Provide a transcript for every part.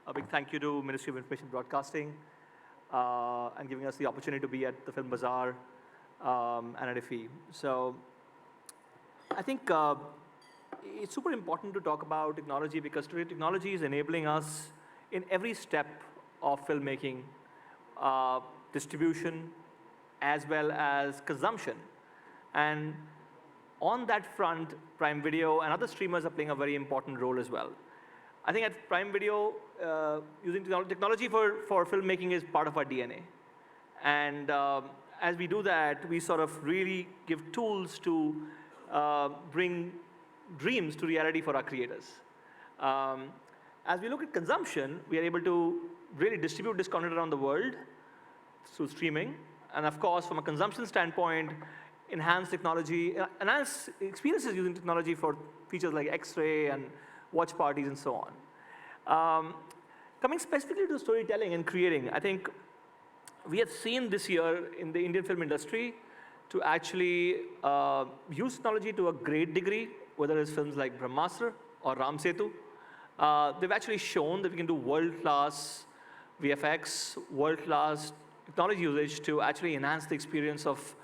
A big thank you to Ministry of Information Broadcasting and giving us the opportunity to be at the Film Bazaar and at IFFI. So I think it's super important to talk about technology because today technology is enabling us in every step of filmmaking, distribution, as well as consumption. And on that front, Prime Video and other streamers are playing a very important role as well. I think at Prime Video, using technology for filmmaking is part of our DNA. And as we do that, we sort of really give tools to bring dreams to reality for our creators. As we look at consumption, we are able to really distribute this content around the world through streaming. And of course, from a consumption standpoint, enhance technology, enhance experiences using technology for features like X-ray and watch parties and so on. Coming specifically to storytelling and creating, I think we have seen this year in the Indian film industry to actually use technology to a great degree, whether it's films like Brahmastra or Ram Setu. They've actually shown that we can do world-class VFX, world-class technology usage to actually enhance the experience of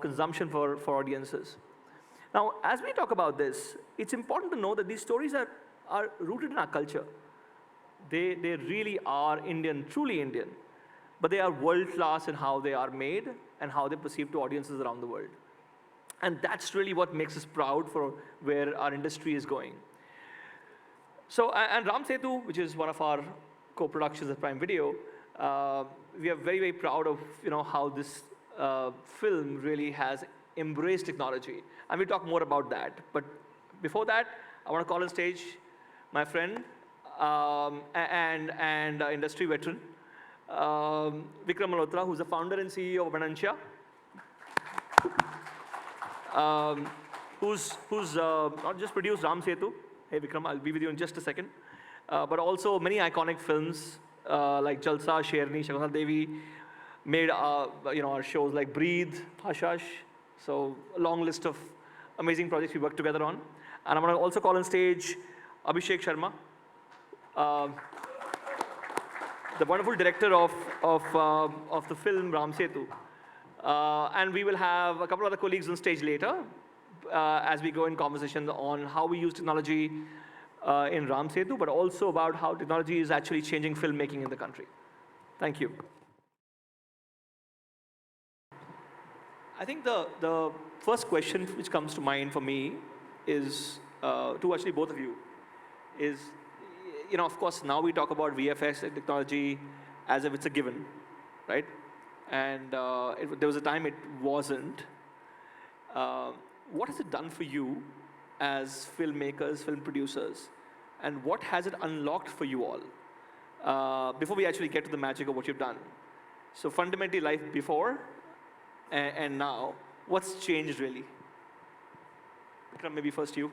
consumption for audiences. Now, as we talk about this, it's important to know that these stories are rooted in our culture. They really are Indian, truly Indian, but they are world-class in how they are made and how they perceive to audiences around the world. And that's really what makes us proud for where our industry is going. So, and Ram Setu, which is one of our co-productions at Prime Video, we are very, very proud of how this film really has embraced technology. And we'll talk more about that. But before that, I want to call on stage my friend and industry veteran, Vikram Malhotra, who's the founder and CEO of Abundantia, who's not just produced Ram Setu. Hey Vikram, I'll be with you in just a second. But also many iconic films like Jalsa, Sherni, Shakuntal Devi, made our shows like Breathe, Hush Hush. So a long list of amazing projects we worked together on. And I'm going to also call on stage Abhishek Sharma, the wonderful director of the film Ram Setu. And we will have a couple other colleagues on stage later as we go in conversation on how we use technology in Ram Setu, but also about how technology is actually changing filmmaking in the country. Thank you. I think the first question which comes to mind for me is, to actually both of you, is, of course, now we talk about VFX and technology as if it's a given, right? And there was a time it wasn't. What has it done for you as filmmakers, film producers, and what has it unlocked for you all? Before we actually get to the magic of what you've done. So fundamentally, life before and now, what's changed really? Vikram, maybe first you.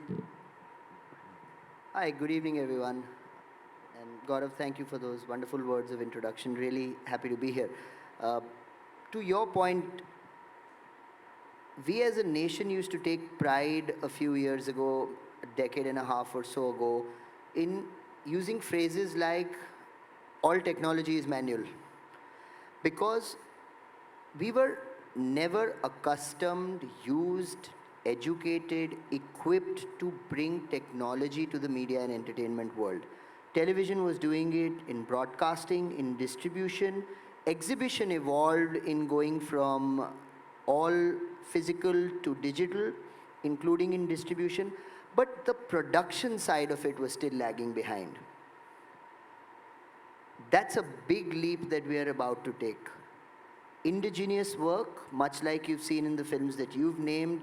Hi, good evening, everyone. And Gaurav, thank you for those wonderful words of introduction. Really happy to be here. To your point, we as a nation used to take pride a few years ago, a decade and a half or so ago, in using phrases like, all technology is manual. Because we were never accustomed, used, educated, equipped to bring technology to the media and entertainment world. Television was doing it in broadcasting, in distribution. Exhibition evolved in going from all physical to digital, including in distribution. But the production side of it was still lagging behind. That's a big leap that we are about to take. Indigenous work, much like you've seen in the films that you've named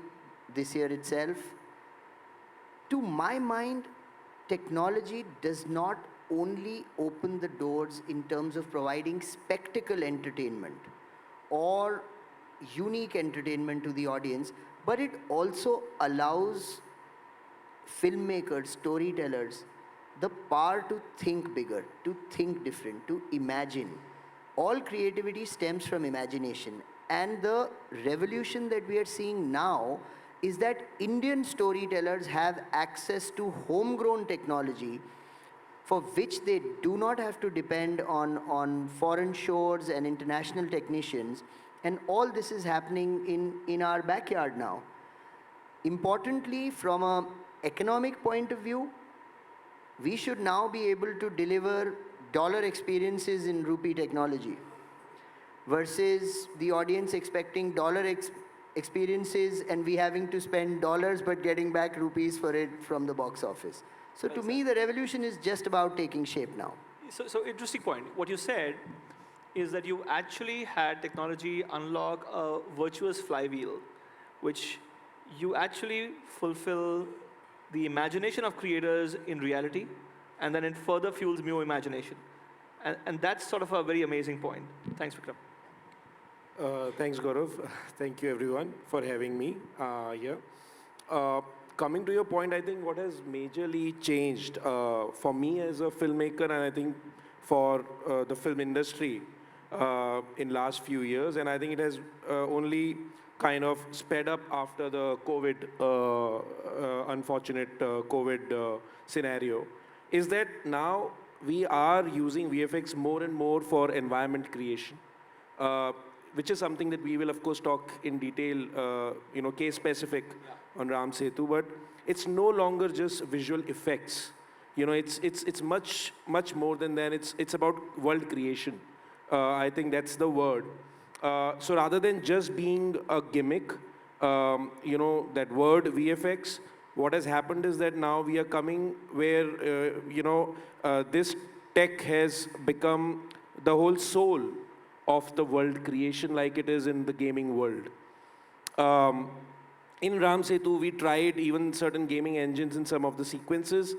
this year itself. To my mind, technology does not only open the doors in terms of providing spectacle entertainment or unique entertainment to the audience, but it also allows filmmakers, storytellers, the power to think bigger, to think different, to imagine. All creativity stems from imagination. And the revolution that we are seeing now is that Indian storytellers have access to homegrown technology for which they do not have to depend on foreign shores and international technicians. And all this is happening in our backyard now. Importantly, from an economic point of view, we should now be able to deliver dollar experiences in rupee technology versus the audience expecting dollar experiences and we having to spend dollars but getting back rupees for it from the box office. So to me, the revolution is just about taking shape now. So interesting point. What you said is that you actually had technology unlock a virtuous flywheel, which you actually fulfill the imagination of creators in reality, and then it further fuels new imagination. And that's sort of a very amazing point. Thanks, Vikram. Thanks, Gaurav. Thank you, everyone, for having me here. Coming to your point, I think what has majorly changed for me as a filmmaker, and I think for the film industry in last few years, and I think it has only kind of sped up after the COVID, unfortunate COVID scenario, is that now we are using VFX more and more for environment creation, which is something that we will, of course, talk in detail, case specific on Ram Setu, but it's no longer just visual effects. It's much more than that. It's about world creation. I think that's the word. So rather than just being a gimmick, that word VFX, what has happened is that now we are coming where, this tech has become the whole soul of the world creation like it is in the gaming world. In Ram Setu, we tried even certain gaming engines in some of the sequences.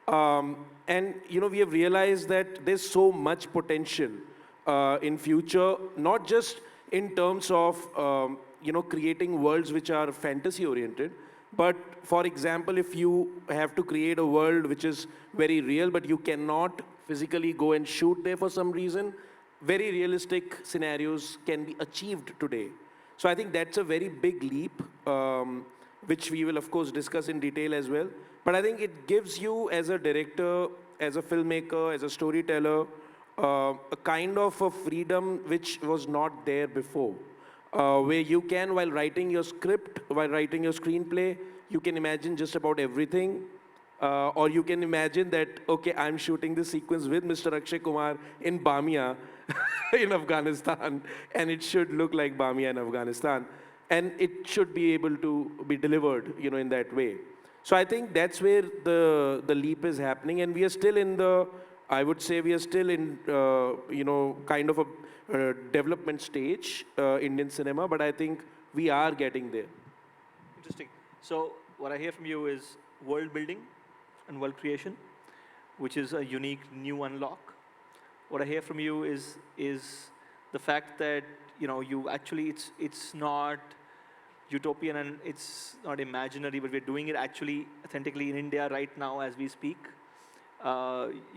And, we have realized that there's so much potential in future, not just in terms of, creating worlds which are fantasy-oriented, but for example, if you have to create a world which is very real, but you cannot physically go and shoot there for some reason, very realistic scenarios can be achieved today. So I think that's a very big leap, which we will, of course, discuss in detail as well. But I think it gives you, as a director, as a filmmaker, as a storyteller, a kind of a freedom which was not there before, where you can, while writing your script, while writing your screenplay, you can imagine just about everything. Or you can imagine that, okay, I'm shooting this sequence with Mr. Akshay Kumar in Bamia in Afghanistan, and it should look like Bamia in Afghanistan. And it should be able to be delivered, in that way. So I think that's where the leap is happening. And we are still in the, I would say we are still in, kind of a development stage, Indian cinema, but I think we are getting there. Interesting. So what I hear from you is world building and world creation, which is a unique new unlock. What I hear from you is the fact that you actually it's not utopian and it's not imaginary, but we're doing it actually authentically in India right now as we speak,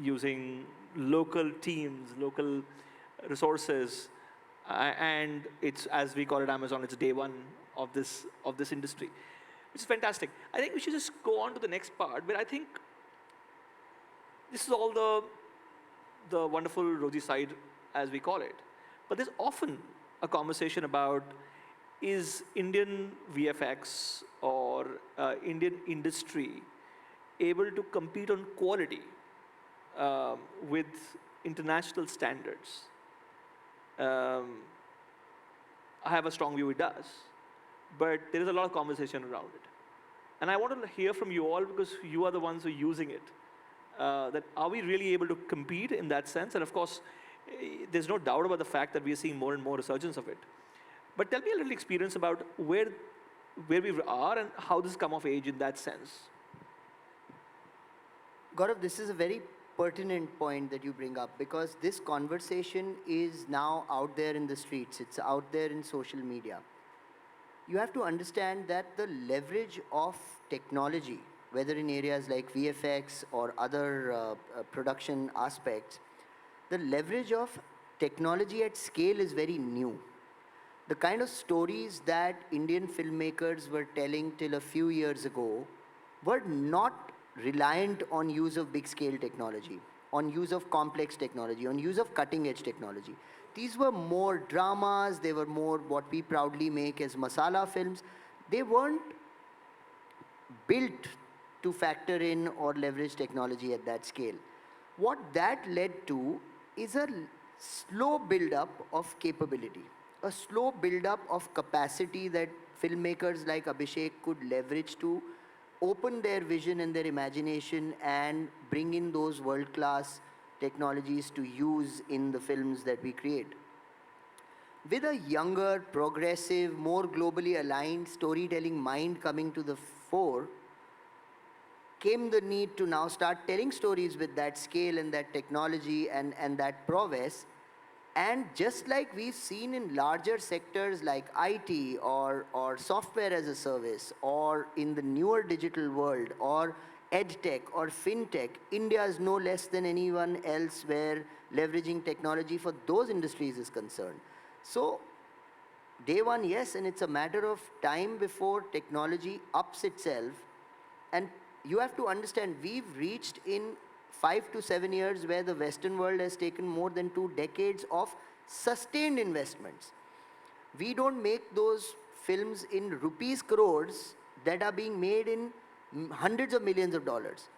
using local teams, local resources, and it's, as we call it, Amazon. It's day one of this industry, which is fantastic. I think we should just go on to the next part, where I think this is all the wonderful rosy side, as we call it. But there's often a conversation about, is Indian VFX or Indian industry able to compete on quality with international standards? I have a strong view it does, but there is a lot of conversation around it. And I want to hear from you all, because you are the ones who are using it, that are we really able to compete in that sense? And of course, there's no doubt about the fact that we are seeing more and more resurgence of it. But tell me a little experience about where we are and how this has come of age in that sense. Gaurav, this is a very pertinent point that you bring up, because this conversation is now out there in the streets. It's out there in social media. You have to understand that the leverage of technology, whether in areas like VFX or other production aspects, the leverage of technology at scale is very new. The kind of stories that Indian filmmakers were telling till a few years ago were not reliant on use of big scale technology. on use of complex technology, on use of cutting edge technology. These were more dramas, they were more what we proudly make as masala films. They weren't built to factor in or leverage technology at that scale. What that led to is a slow build-up of capability, a slow build-up of capacity that filmmakers like Abhishek could leverage to open their vision and their imagination and bring in those world-class technologies to use in the films that we create. With a younger, progressive, more globally aligned storytelling mind coming to the fore, came the need to now start telling stories with that scale and that technology and that prowess. And just like we've seen in larger sectors like IT or software as a service or in the newer digital world or edtech or fintech, India is no less than anyone else where leveraging technology for those industries is concerned. So day one, yes, and it's a matter of time before technology ups itself. And you have to understand, we've reached in 5 to 7 years where the Western world has taken more than 2 decades of sustained investments. We don't make those films in rupees crores that are being made in hundreds of millions of dollars.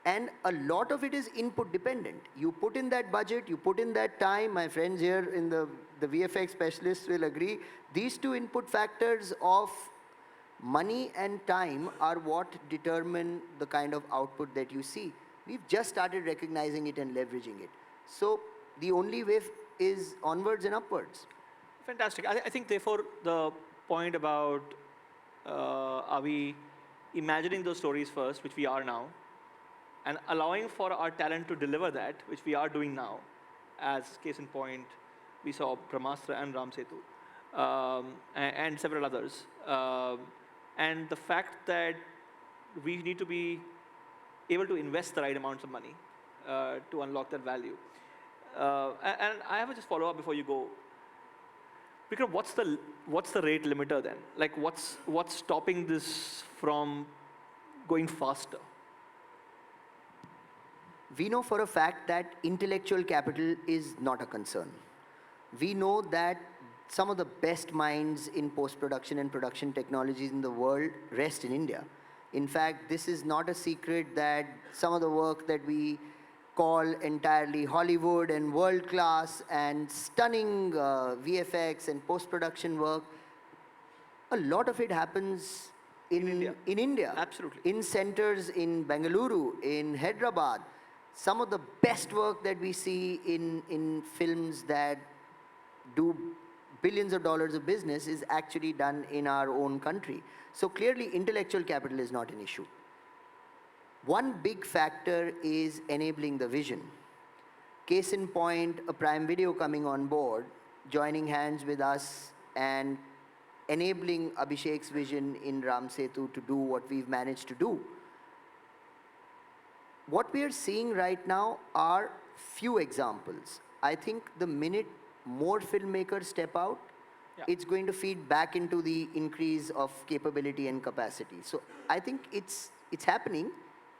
And a lot of it is input dependent. You put in that budget, you put in that time. My friends here in the VFX specialists will agree. These two input factors of money and time are what determine the kind of output that you see. We've just started recognizing it and leveraging it. So the only way is onwards and upwards. Fantastic. I think, therefore, the point about are we imagining those stories first, which we are now, and allowing for our talent to deliver that, which we are doing now, as case in point, we saw Brahmastra and Ram Setu, and several others. And the fact that we need to be able to invest the right amounts of money to unlock that value. And I have a just follow-up before you go. Vikram, what's the rate limiter then? Like, what's stopping this from going faster? We know for a fact that intellectual capital is not a concern. We know that some of the best minds in post-production and production technologies in the world rest in India. In fact, this is not a secret that some of the work that we call entirely Hollywood and world-class and stunning VFX and post-production work, a lot of it happens in India. Absolutely. In centers in Bengaluru, in Hyderabad. Some of the best work that we see in films that do billions of dollars of business is actually done in our own country. So clearly, intellectual capital is not an issue. One big factor is enabling the vision. Case in point, a Prime Video coming on board, joining hands with us and enabling Abhishek's vision in Ram Setu to do what we've managed to do. What we are seeing right now are few examples. I think the minute more filmmakers step out, it's going to feed back into the increase of capability and capacity. So I think it's happening.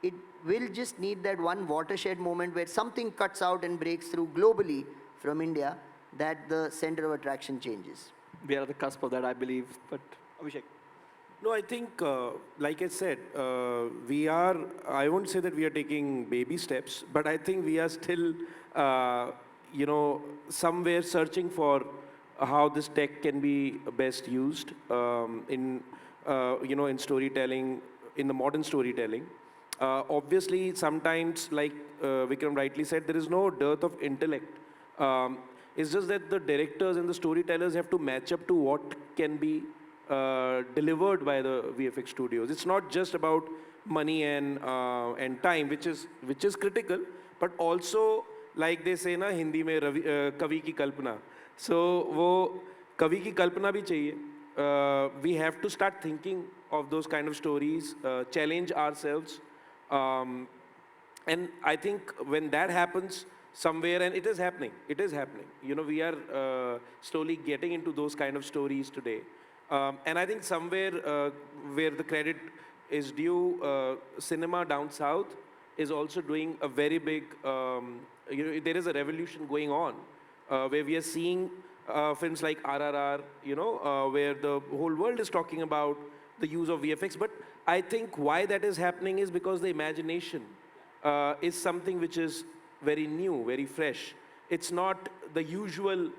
It will just need that one watershed moment where something cuts out and breaks through globally from India, that the center of attraction changes. We are at the cusp of that, I believe. But Abhishek. No, I think, like I said, I won't say that we are taking baby steps, but I think we are still, somewhere searching for how this tech can be best used in storytelling, in the modern storytelling. Obviously, sometimes, like Vikram rightly said, there is no dearth of intellect. It's just that the directors and the storytellers have to match up to what can be delivered by the VFX studios. It's not just about money and time, which is critical, but also, like they say na Hindi mein kavi ki kalpana. So wo kavi ki kalpana bhi chahiye. We have to start thinking of those kind of stories, challenge ourselves, and I think when that happens somewhere, and it is happening. We are slowly getting into those kind of stories today. And I think somewhere where the credit is due, cinema down south is also doing a very big, there is a revolution going on where we are seeing films like RRR, where the whole world is talking about the use of VFX. But I think why that is happening is because the imagination is something which is very new, very fresh. It's not the usual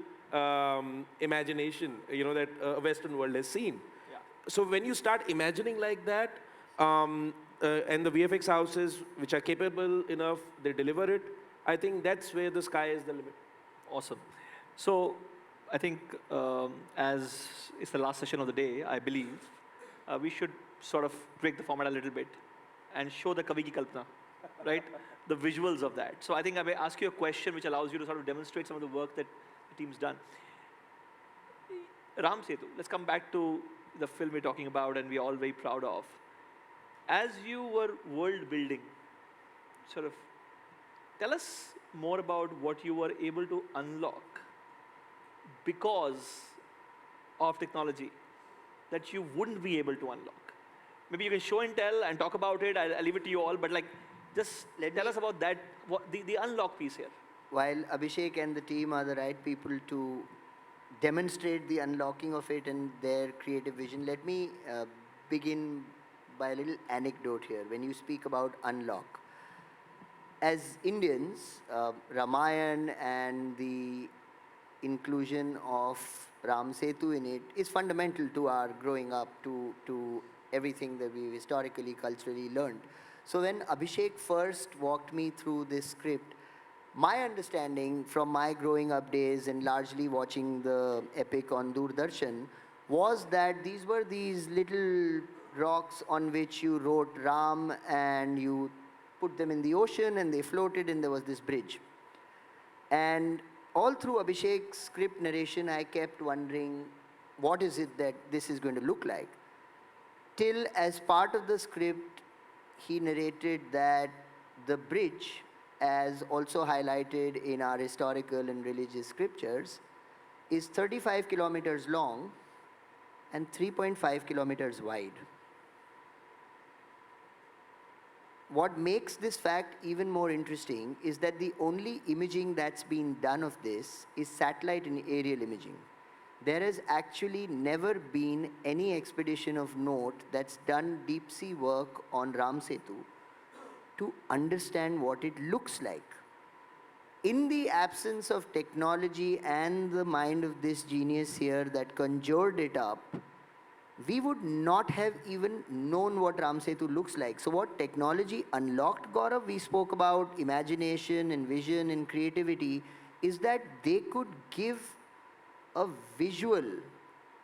imagination, that a Western world has seen. Yeah. So when you start imagining like that, and the VFX houses which are capable enough, they deliver it, I think that's where the sky is the limit. Awesome. So I think as it's the last session of the day, I believe we should sort of break the format a little bit and show the Kavi ki Kalpana, right? The visuals of that. So I think I may ask you a question which allows you to sort of demonstrate some of the work that the team's done. Ram Setu, let's come back to the film we're talking about and we're all very proud of. As you were world building, sort of tell us more about what you were able to unlock because of technology that you wouldn't be able to unlock. Maybe you can show and tell and talk about it. I'll leave it to you all, but like, just tell us about that, the unlock piece here. While Abhishek and the team are the right people to demonstrate the unlocking of it and their creative vision, let me begin by a little anecdote here. When you speak about unlock, as Indians, Ramayana and the inclusion of Ram Setu in it is fundamental to our growing up, to everything that we've historically, culturally learned. So when Abhishek first walked me through this script, my understanding from my growing up days and largely watching the epic on Doordarshan was that these were these little rocks on which you wrote Ram and you put them in the ocean and they floated and there was this bridge. And all through Abhishek's script narration, I kept wondering, what is it that this is going to look like? Till as part of the script, he narrated that the bridge, as also highlighted in our historical and religious scriptures, is 35 kilometers long and 3.5 kilometers wide. What makes this fact even more interesting is that the only imaging that's been done of this is satellite and aerial imaging. There has actually never been any expedition of note that's done deep sea work on Ram Setu to understand what it looks like. In the absence of technology and the mind of this genius here that conjured it up, we would not have even known what Ram Setu looks like. So what technology unlocked, Gaurav, we spoke about imagination and vision and creativity, is that they could give a visual,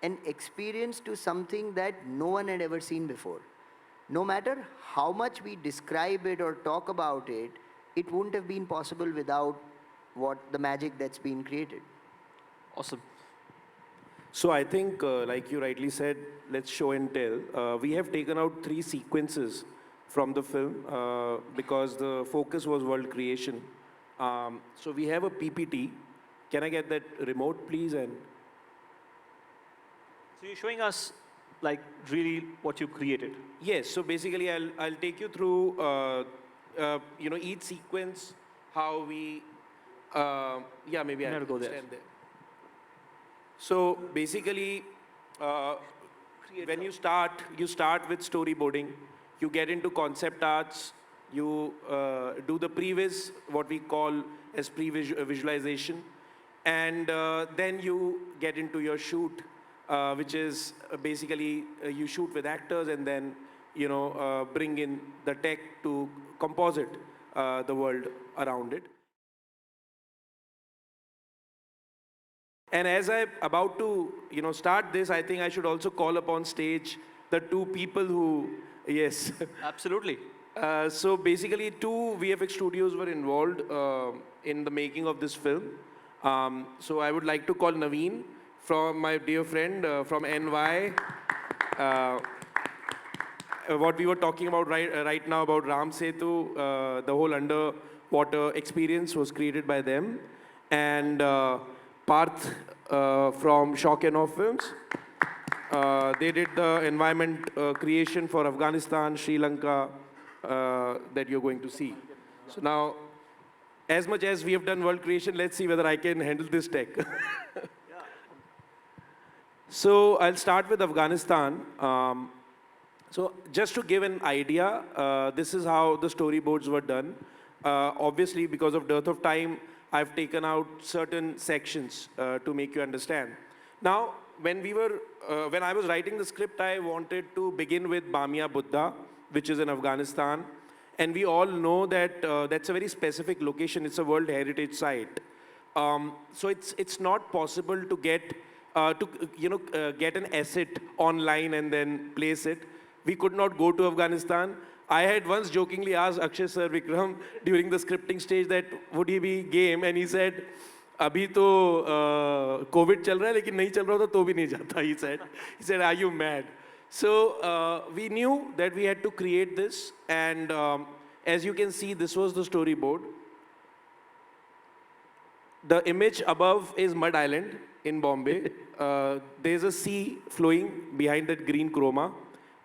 an experience to something that no one had ever seen before. No matter how much we describe it or talk about it, it wouldn't have been possible without what the magic that's been created. Awesome. So I think, like you rightly said, let's show and tell. We have taken out 3 sequences from the film because the focus was world creation. So we have a PPT. Can I get that remote, please? And so you're showing us like really what you created. yes. So basically, I'll take you through each sequence, how we yeah, maybe I'll go there. stand there. So basically, when you start with storyboarding, you get into concept arts, you do the previs, what we call as pre-visualization, and then you get into your shoot, which is basically you shoot with actors and then bring in the tech to composite the world around it. And as I'm about to, start this, I think I should also call upon stage the 2 people who, yes. Absolutely. So basically, 2 VFX studios were involved in the making of this film. So I would like to call Naveen, from my dear friend from NY. What we were talking about right now about Ram Setu, the whole underwater experience was created by them. And Parth from Shock and Awe Films. They did the environment creation for Afghanistan, Sri Lanka, that you're going to see. So now, as much as we have done world creation, let's see whether I can handle this tech. So I'll start with Afghanistan. So just to give an idea, this is how the storyboards were done. Obviously, because of dearth of time, I've taken out certain sections to make you understand. Now, when I was writing the script, I wanted to begin with Bamia Buddha, which is in Afghanistan. And we all know that that's a very specific location. It's a World Heritage Site. So it's not possible to get get an asset online and then place it. We could not go to Afghanistan. I had once jokingly asked Akshay sir, Vikram, during the scripting stage that would he be game, and he said, "Abhi to COVID chal raha hai, lekin nahi chal raha hota to bhi nahi jata." He said, "Are you mad?" So we knew that we had to create this, and as you can see, this was the storyboard. The image above is Mud Island in Bombay. There's a sea flowing behind that green chroma.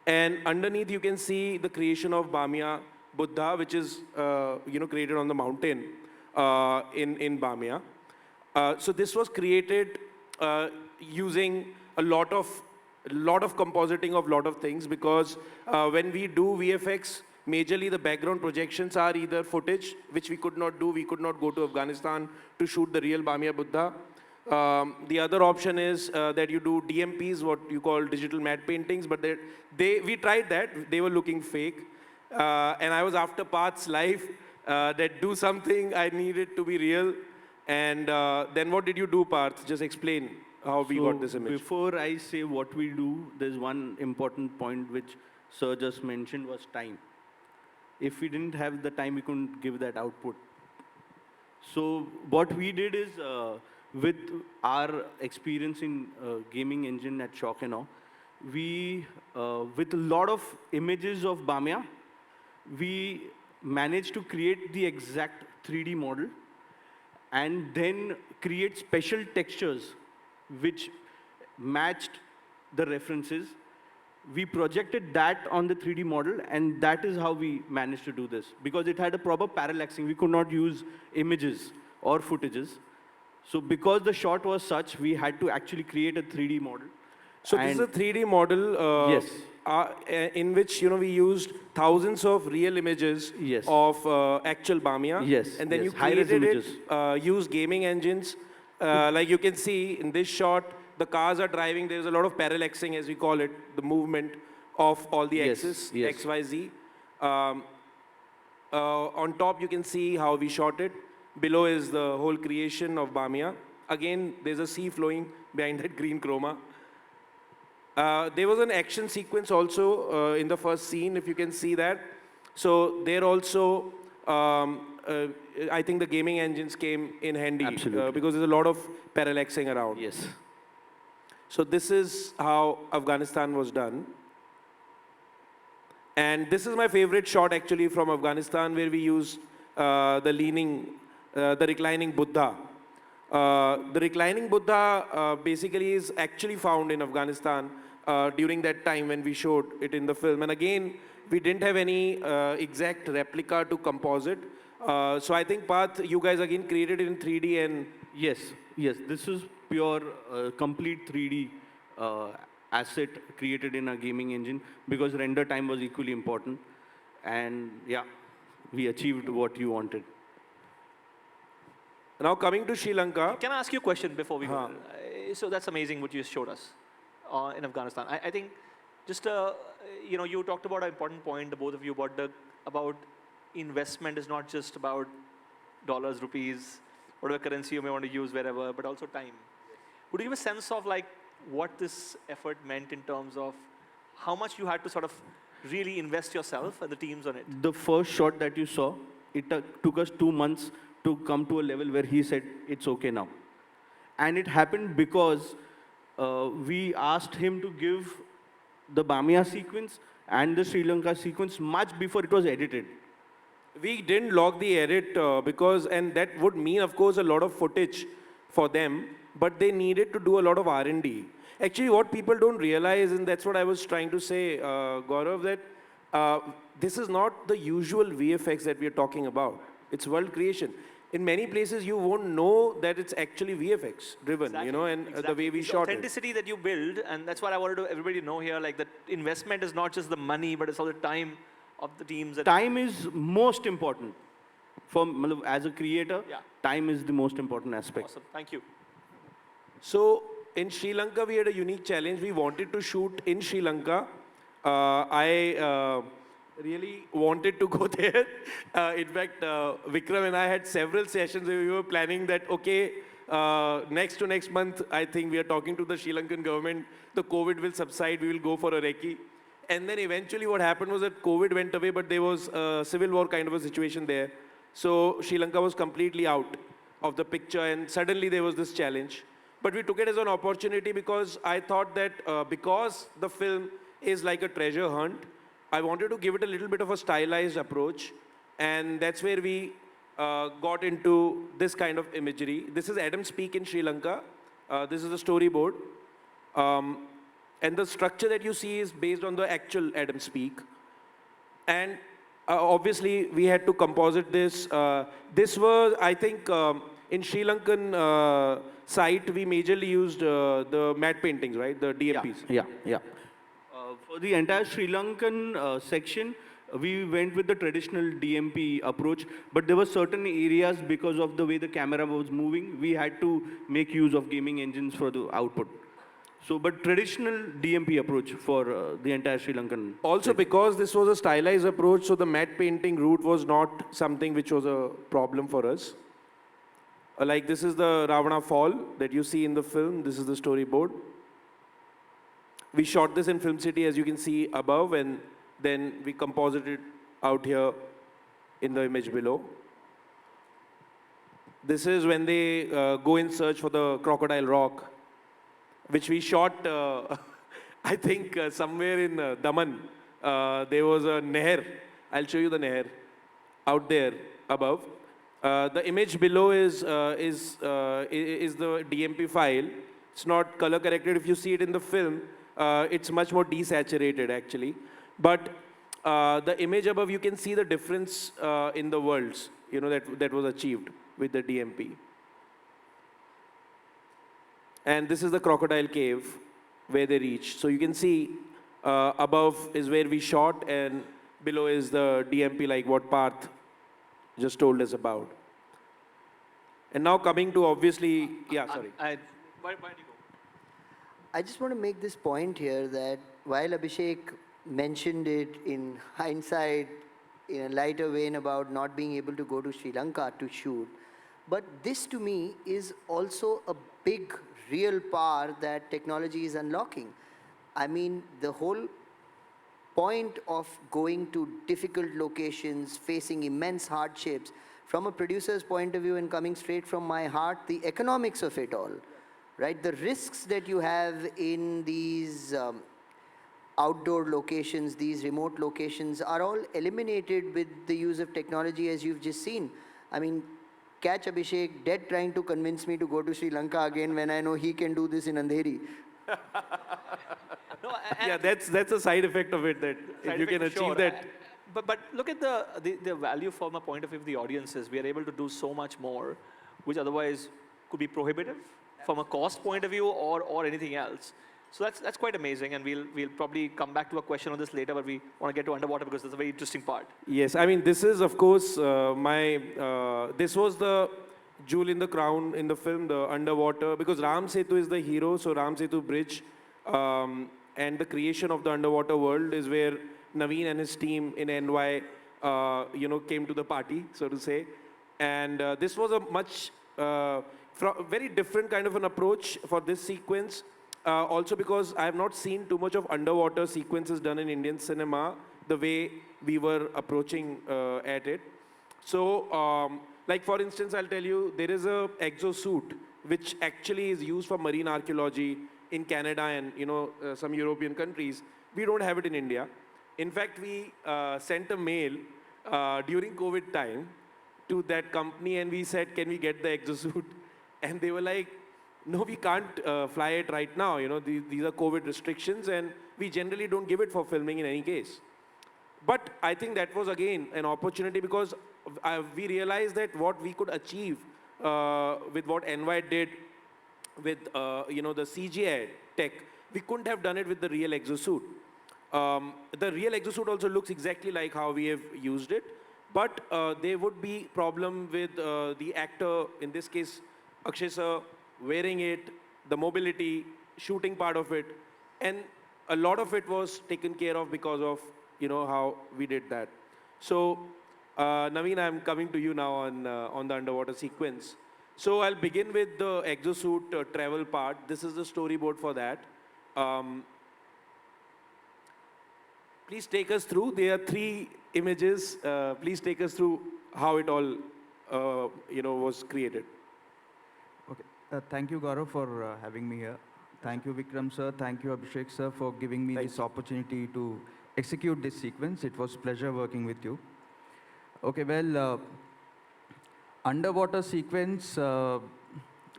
And underneath, you can see the creation of Bamia Buddha, which is created on the mountain in Bamia. So this was created using a lot of compositing of lot of things, because when we do VFX, majorly the background projections are either footage, which we could not do. We could not go to Afghanistan to shoot the real Bamia Buddha. The other option is that you do DMPs, what you call digital matte paintings, but we tried that. They were looking fake. And I was after Parth's life, that do something, I needed to be real. And then what did you do, Parth? Just explain how we got this image. Before I say what we do, there's one important point which Sir just mentioned was time. If we didn't have the time, we couldn't give that output. So what we did is, with our experience in gaming engine at Shock and Awe, we, with a lot of images of Bamia, we managed to create the exact 3D model and then create special textures which matched the references. We projected that on the 3D model, and that is how we managed to do this. Because it had a proper parallaxing, we could not use images or footages. So because the shot was such, we had to actually create a 3D model. So this is a 3D model yes. In which we used thousands of real images yes. of actual Bamia. Yes. And then yes. you created it, used gaming engines. Like you can see in this shot, the cars are driving. There's a lot of parallaxing, as we call it, the movement of all the axes, yes. X, Y, Z. On top, you can see how we shot it. Below is the whole creation of Bamia. Again, there's a sea flowing behind that green chroma. There was an action sequence also in the first scene, if you can see that. So there also, I think the gaming engines came in handy. Absolutely. Because there's a lot of parallaxing around. Yes. So this is how Afghanistan was done. And this is my favorite shot actually from Afghanistan, where we use the reclining Buddha. The reclining Buddha basically is actually found in Afghanistan during that time when we showed it in the film. And again, we didn't have any exact replica to composite. So I think, Parth, you guys again created it in 3D and... Yes, yes. This is pure, complete 3D asset created in a gaming engine, because render time was equally important. And yeah, we achieved what you wanted. Now coming to Sri Lanka. Can I ask you a question before we go? So that's amazing what you showed us in Afghanistan. I think just, you talked about an important point, the both of you, about investment is not just about dollars, rupees, whatever currency you may want to use wherever, but also time. Would you give a sense of like what this effort meant in terms of how much you had to sort of really invest yourself and the teams on it? The first shot that you saw, it took us 2 months to come to a level where he said, it's okay now. And it happened because we asked him to give the Bamia sequence and the Sri Lanka sequence much before it was edited. We didn't log the edit because, and that would mean, of course, a lot of footage for them, but they needed to do a lot of R&D. Actually, what people don't realize, and that's what I was trying to say, Gaurav, that this is not the usual VFX that we are talking about. It's world creation. In many places, you won't know that it's actually VFX driven, you know, and the way we It's shot it. authenticity that you build, and that's what I wanted to everybody know here. Like, the investment is not just the money, but it's all the time of the teams. Time is most important. For as a creator, Yeah. time is the most important aspect. Awesome. Thank you. So in Sri Lanka, we had a unique challenge. We wanted to shoot in Sri Lanka. I really wanted to go there. In fact, Vikram and I had several sessions where we were planning that, okay, next to next month, I think we are talking to the Sri Lankan government. The COVID will subside. We will go for a recce. And then eventually what happened was that COVID went away, but there was a civil war kind of a situation there. So Sri Lanka was completely out of the picture, and suddenly there was this challenge. But we took it as an opportunity because I thought that because the film is like a treasure hunt, I wanted to give it a little bit of a stylized approach. And that's where we got into this kind of imagery. This is Adam's Peak in Sri Lanka. This is the storyboard. And the structure that you see is based on the actual Adam's Peak. And obviously, we had to composite this. This was, I think, in Sri Lankan site, we majorly used the matte paintings, right? The DMPs. Yeah. For the entire Sri Lankan section, we went with the traditional DMP approach, but there were certain areas because of the way the camera was moving, we had to make use of gaming engines for the output. So, but traditional DMP approach for the entire Sri Lankan. Also, because this was a stylized approach, so the matte painting route was not something which was a problem for us. Like this is the Ravana fall that you see in the film. This is the storyboard. We shot this in Film City, as you can see above, and then we composited out here in the image below. This is when they go in search for the crocodile rock, which we shot, I think, somewhere in Daman. There was a Neher. I'll show you the Neher out there above. The image below is the DMP file. It's not color corrected. If you see it in the film, it's much more desaturated, actually. But the image above, you can see the difference in the worlds, you know, that was achieved with the DMP. And this is the crocodile cave where they reached. So you can see above is where we shot, and below is the DMP, like what Parth just told us about. And now coming to obviously, yeah, sorry. Why do you go? I just want to make this point here that while Abhishek mentioned it in hindsight, in a lighter vein about not being able to go to Sri Lanka to shoot, but this to me is also a big real power that technology is unlocking. I mean, the whole point of going to difficult locations, facing immense hardships, from a producer's point of view and coming straight from my heart, the economics of it all, right? The risks that you have in these outdoor locations, these remote locations are all eliminated with the use of technology, as you've just seen. I mean, catch Abhishek dead trying to convince me to go to Sri Lanka again when I know he can do this in Andheri. No, Yeah, that's a side effect of it, that if you can achieve that. But look at the value from a point of view of the audiences. We are able to do so much more, which otherwise could be prohibitive from a cost point of view or anything else. So that's quite amazing, and we'll probably come back to a question on this later, but we want to get to underwater because that's a very interesting part. Yes, I mean, this is, of course, this was the jewel in the crown in the film, the underwater, because Ram Setu is the hero, so Ram Setu Bridge and the creation of the underwater world is where Naveen and his team in NY, came to the party, so to say. And this was a much, very different kind of an approach for this sequence. Also because I have not seen too much of underwater sequences done in Indian cinema the way we were approaching at it. So, like for instance, I'll tell you, there is a exosuit which actually is used for marine archaeology in Canada and some European countries. We don't have it in India. In fact, we sent a mail during COVID time to that company and we said, can we get the exosuit? And they were like, no, we can't fly it right now. These are COVID restrictions and we generally don't give it for filming in any case. But I think that was again an opportunity because we realized that what we could achieve with what NY did with the CGI tech, we couldn't have done it with the real exosuit. The real exosuit also looks exactly like how we have used it, but there would be problem with the actor, in this case, Akshay sir, wearing it, the mobility, shooting part of it, and a lot of it was taken care of because of how we did that. So, Naveen, I'm coming to you now on the underwater sequence. So I'll begin with the exosuit travel part. This is the storyboard for that. Please take us through. There are 3 images. Please take us through how it all, was created. Okay. Thank you, Gaurav, for having me here. Thank you, Vikram sir. Thank you, Abhishek sir, for giving me this opportunity to execute this sequence. It was pleasure working with you. Okay, well, underwater sequence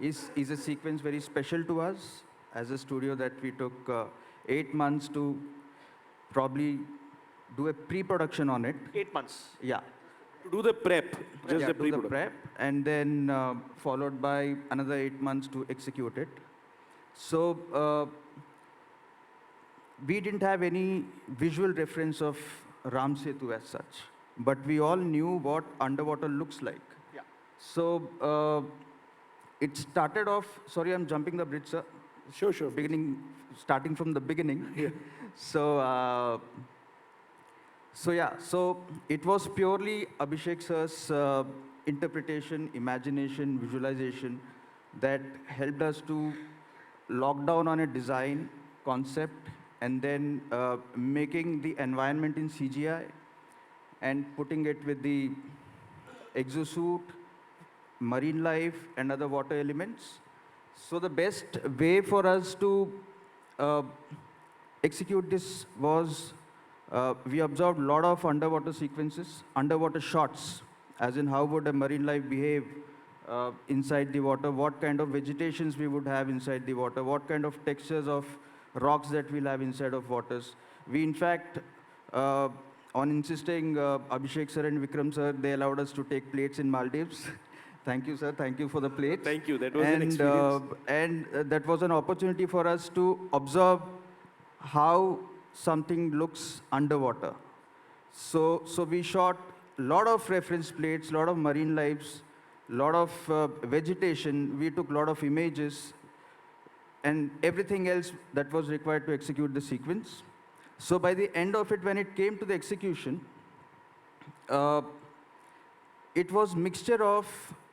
is a sequence very special to us as a studio that we took 8 months to probably do a pre-production on it. 8 months. Yeah. To do the prep, just Yeah, the do the pre-production. prep, and then followed by another 8 months to execute it. So we didn't have any visual reference of Ram Setu as such, but we all knew what underwater looks like. Yeah. So it started off, sorry, I'm jumping the bridge, sir. Sure. Starting from the beginning. Yeah. So it was purely Abhishek sir's interpretation, imagination, visualization that helped us to lock down on a design concept and then making the environment in CGI and putting it with the exosuit, marine life, and other water elements. So the best way for us to execute this was we observed a lot of underwater sequences, underwater shots, as in how would a marine life behave inside the water, what kind of vegetations we would have inside the water, what kind of textures of rocks that we'll have inside of waters. We, in fact, on insisting Abhishek sir and Vikram sir, they allowed us to take plates in Maldives. Thank you, sir. Thank you for the plates. Thank you. That was an experience. And that was an opportunity for us to observe how something looks underwater. So we shot a lot of reference plates, a lot of marine lives, a lot of vegetation. We took a lot of images and everything else that was required to execute the sequence. So by the end of it, when it came to the execution, it was mixture of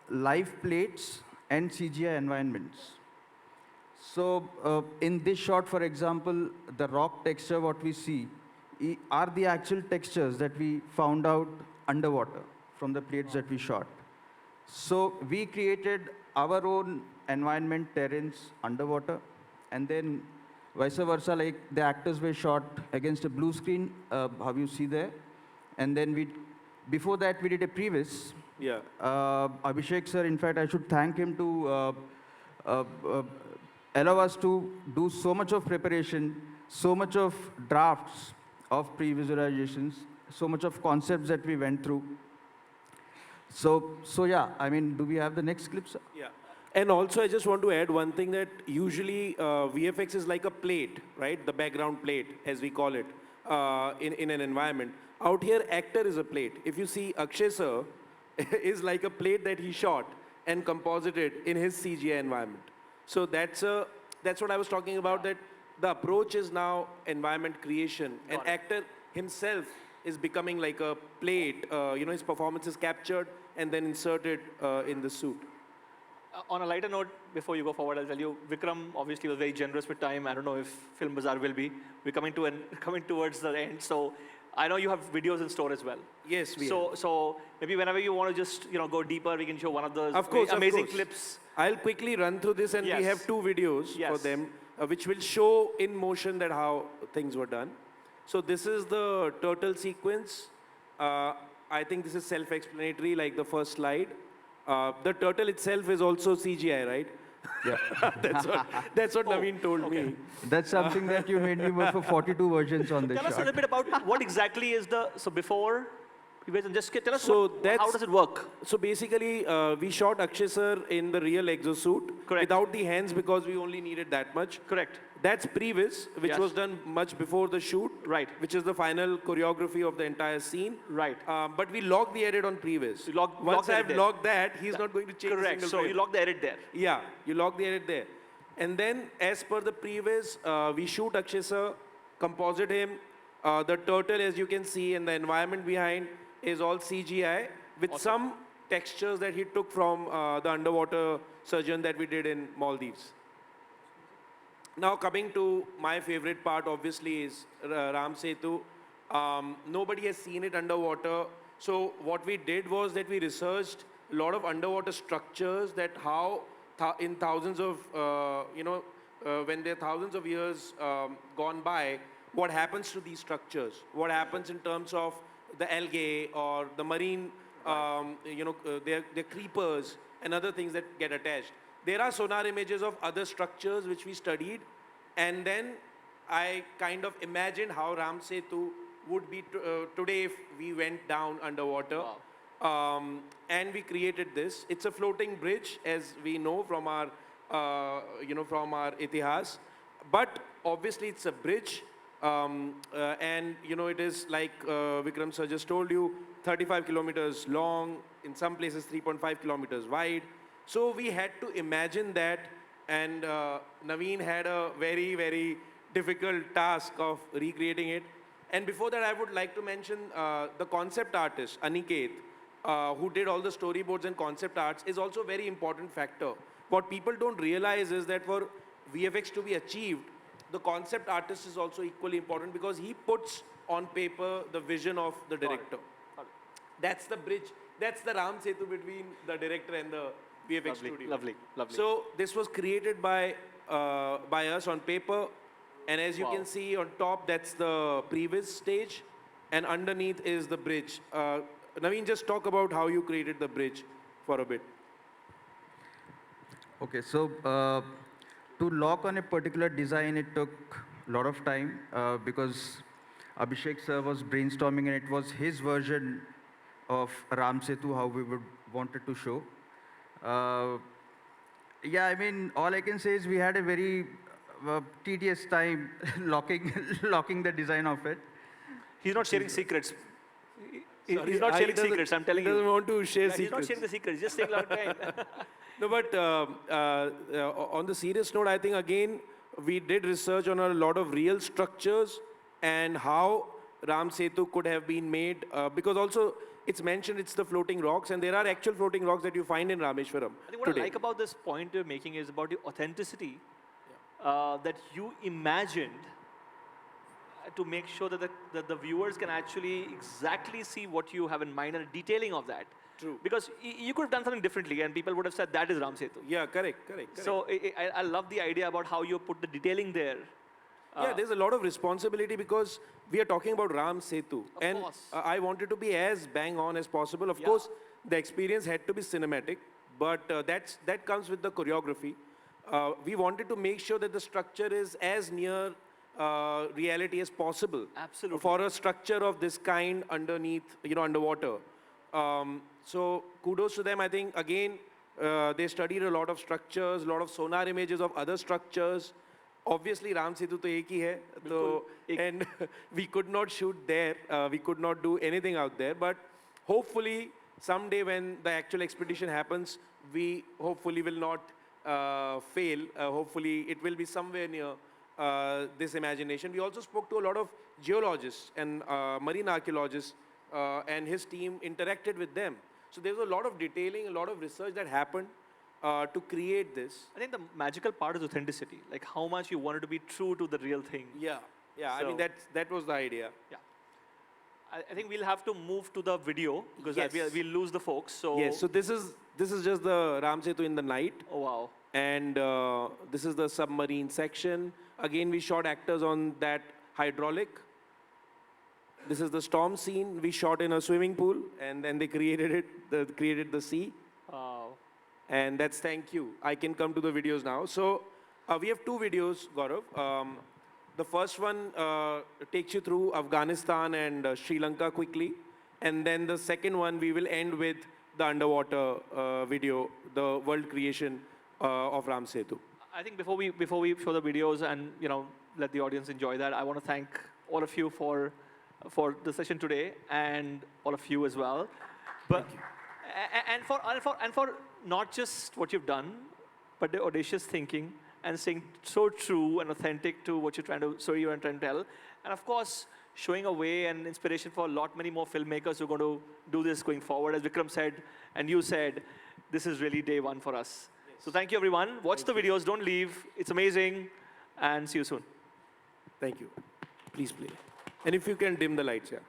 live plates and CGI environments. So in this shot, for example, the rock texture, what we see, are the actual textures that we found out underwater from the plates that we shot. So we created our own environment terrains underwater, and then vice versa, like the actors were shot against a blue screen, how you see there. And then before that, we did a previs. Yeah. Abhishek sir, in fact, I should thank him to allow us to do so much of preparation, so much of drafts of pre-visualizations, so much of concepts that we went through. So yeah, I mean, do we have the next clip, sir? Yeah. And also, I just want to add one thing that usually VFX is like a plate, right? The background plate, as we call it, in an environment. Out here, actor is a plate. If you see Akshay sir, is like a plate that he shot and composited in his CGI environment. So that's what I was talking about, that the approach is now environment creation. And actor himself is becoming like a plate. His performance is captured and then inserted in the suit. On a lighter note, before you go forward, I'll tell you, Vikram obviously was very generous with time. I don't know if Film Bazaar will be. We're coming towards the end, so I know you have videos in store as well. Yes, we have. So maybe whenever you want to just go deeper, we can show one of those of amazing course. clips. I'll quickly run through this, and we Yes. have 2 videos for Yes. them, which will show in motion that how things were done. So this is the turtle sequence. I think this is self-explanatory, like the first slide. The turtle itself is also CGI, right? Yeah. That's what Naveen told me. That's something that you made me work for 42 versions on this Tell us a shot. little bit about what exactly is the, so before, you guys just tell us So how does it work? So basically, we shot Akshay sir in the real exosuit Correct. without the hands because we only needed that much. Correct. That's previs, which Yes. was done much before the shoot. Right. Which is the final choreography of the entire scene. Right. But we logged the edit on previs. You log Once the edit I've there. logged that, he's not going to change a Correct. single So frame. you log the edit there. Yeah, you log the edit there. And then, as per the previs, we shoot Akshay sir, composite him. The turtle, as you can see, and the environment behind is all CGI with some textures that he took from the underwater surgeon that we did in Maldives. Now coming to my favorite part, obviously, is Ram Setu. Nobody has seen it underwater. So what we did was that we researched a lot of underwater structures that how in thousands of, when there are thousands of years gone by, what happens to these structures? What happens in terms of the algae or the marine, their creepers and other things that get attached. There are sonar images of other structures which we studied, and then I kind of imagined how Ram Setu would be today if we went down underwater. Wow. And we created this. It's a floating bridge, as we know from our, from our itihas. But obviously, it's a bridge. And it is like Vikram sir just told you, 35 kilometers long, in some places 3.5 kilometers wide. So we had to imagine that, and Naveen had a very, very difficult task of recreating it. And before that, I would like to mention the concept artist, Aniket, who did all the storyboards and concept arts, is also a very important factor. What people don't realize is that for VFX to be achieved, the concept artist is also equally important because he puts on paper the vision of the director. That's the bridge. That's the Ram Setu between the director and the VFX studio. Lovely, lovely. So this was created by us on paper. And as you can see on top, that's the previous stage. And underneath is the bridge. Naveen, just talk about how you created the bridge for a bit. Okay, so to lock on a particular design, it took a lot of time because Abhishek sir was brainstorming, and it was his version of Ram Setu, how we would wanted to show. Yeah, I mean, all I can say is we had a very tedious time locking the design of it. He's not sharing secrets. He's not sharing secrets, I'm telling you. He doesn't want to share He's secrets. not sharing the secrets, just take a long time. No, but on the serious note, I think again, we did research on a lot of real structures and how Ram Setu could have been made, because also it's mentioned it's the floating rocks, and there are actual floating rocks that you find in Rameshwaram I think what today. I like about this point you're making is about the authenticity that you imagined to make sure that the viewers can actually exactly see what you have in mind and detailing of that. True. Because you could have done something differently and people would have said that is Ram Setu. Yeah, correct. So I love the idea about how you put the detailing there. Yeah, there's a lot of responsibility because we are talking about Ram Setu. And course. I wanted to be as bang on as possible. Of Yeah. course, the experience had to be cinematic, but that comes with the choreography. We wanted to make sure that the structure is as near reality as possible. Absolutely. For a structure of this kind underneath, underwater. So kudos to them. I think, again, they studied a lot of structures, a lot of sonar images of other structures. Obviously, Ram Setu to ek hi hai, so, and we could not shoot there. We could not do anything out there. But hopefully, someday when the actual expedition happens, we hopefully will not fail. Hopefully, it will be somewhere near this imagination. We also spoke to a lot of geologists and marine archaeologists, and his team interacted with them. So there was a lot of detailing, a lot of research that happened to create this. I think the magical part is authenticity, like how much you wanted to be true to the real thing. Yeah. I mean, So- that was the idea. Yeah. I think we'll have to move to the video because Yes. we'll lose the folks. So Yes, so this is just the Ram Setu in the night. Oh wow. And this is the submarine section. Again, we shot actors on that hydraulic. This is the storm scene. We shot in a swimming pool, and then they created the sea. Wow. And that's thank you. I can come to the videos now. So we have two videos, Gaurav. The first one takes you through Afghanistan and Sri Lanka quickly. And then the second one, we will end with the underwater video, the world creation of Ram Setu. I think before we show the videos and let the audience enjoy that, I want to thank all of you for the session today and all of you as well. But and for not just what you've done, but the audacious thinking and staying so true and authentic to what you're trying to tell, and of course showing a way and inspiration for many more filmmakers who are going to do this going forward. As Vikram said and you said, this is really day one for us. Yes. So thank you everyone. Watch the videos. Don't leave. It's amazing, and see you soon. Thank you. Please play. And if you can dim the lights, yeah.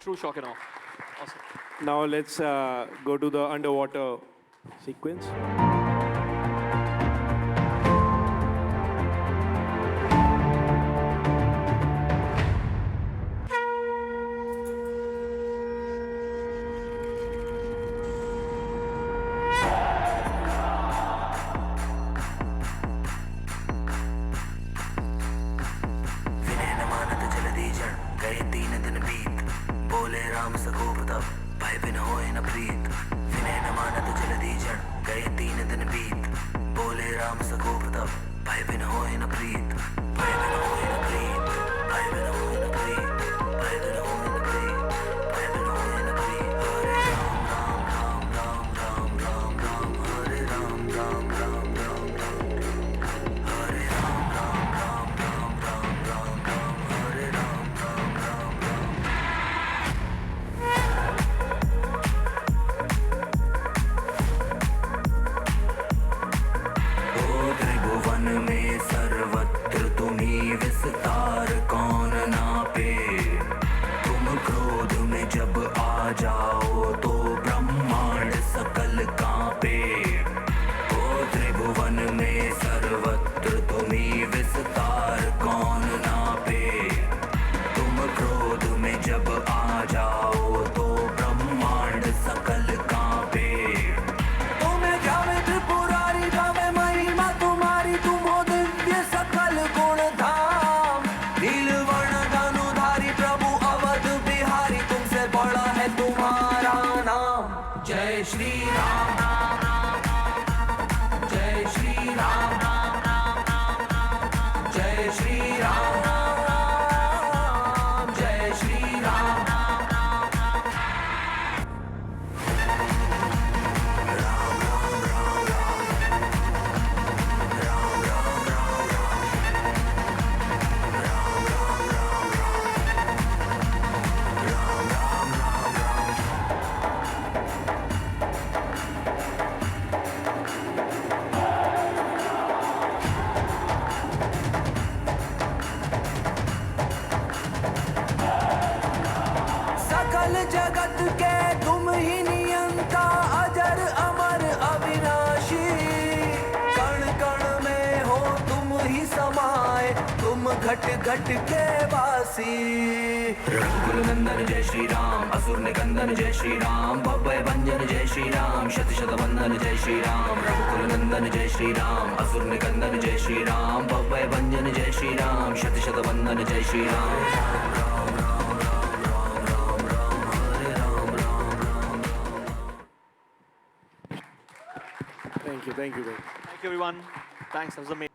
True shock and awe. Awesome. Now let's go to the underwater sequence. जब जगत के तुम ही नियंता अजर अमर अविनाशी कण कण में हो तुम ही समाए तुम घट घट के वासी रघुकुल नंदन जय श्री राम असुर निकंदन जय श्री राम भव्य भंजन जय श्री राम शत शत वंदन जय श्री राम रघुकुल नंदन जय श्री राम असुर निकंदन जय श्री राम भव्य भंजन जय श्री राम शत शत वंदन जय Shri Ram Thank you, thank you. Thank you, everyone. Thanks. That was amazing.